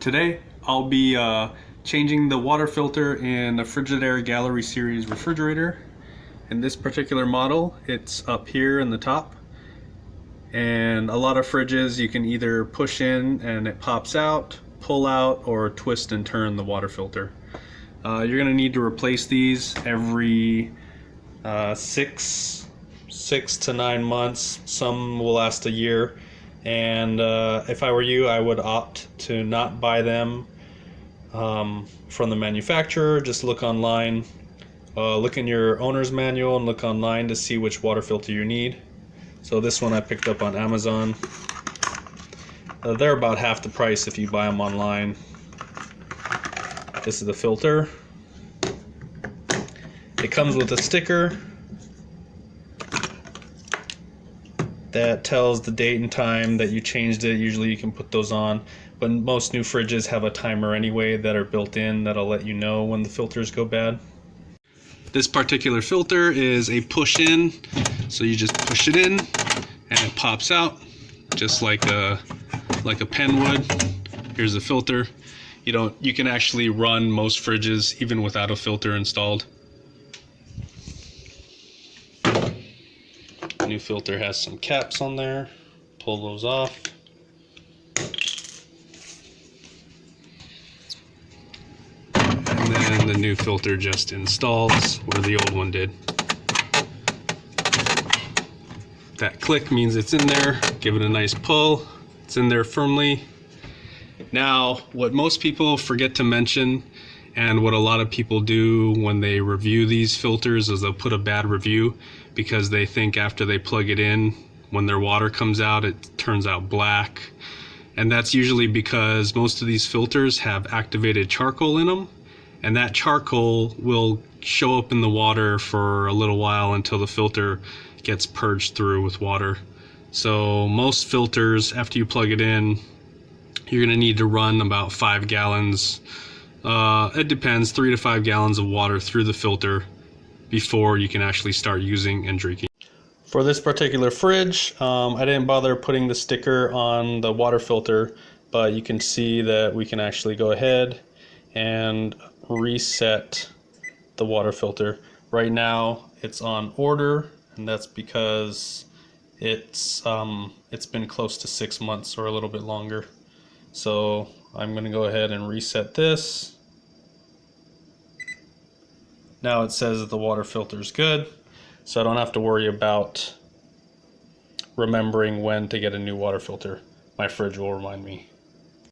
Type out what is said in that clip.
Today I'll be changing the water filter in the Frigidaire Gallery Series refrigerator. In this particular model, it's up here in the top, and a lot of fridges you can either push in and it pops out, pull out, or twist and turn the water filter. You're going to need to replace these every 6 to 9 months. Some will last a year. And if I were you, I would opt to not buy them from the manufacturer. Just look online, look in your owner's manual and look online to see which water filter you need. So this one I picked up on Amazon. They're about half the price if you buy them online. This is the filter. It comes with a sticker that tells the date and time that you changed it. Usually you can put those on, but most new fridges have a timer anyway that are built in that'll let you know when the filters go bad. This particular filter is a push in, so you just push it in and it pops out just like a pen would. Here's the filter. You can actually run most fridges even without a filter installed. The new filter has some caps on there. Pull those off. And then the new filter just installs where the old one did. That click means it's in there. Give it a nice pull. It's in there firmly. Now, what most people forget to mention, and what a lot of people do when they review these filters, is they'll put a bad review because they think after they plug it in, when their water comes out, it turns out black. And that's usually because most of these filters have activated charcoal in them, and that charcoal will show up in the water for a little while until the filter gets purged through with water. So most filters, after you plug it in, you're going to need to run about 5 gallons. It depends, 3 to 5 gallons of water through the filter before you can actually start using and drinking. For this particular fridge, I didn't bother putting the sticker on the water filter, but you can see that we can actually go ahead and reset the water filter. Right now it's on order, and that's because it's been close to 6 months or a little bit longer. So I'm going to go ahead and reset this. Now it says that the water filter is good, so I don't have to worry about remembering when to get a new water filter. My fridge will remind me.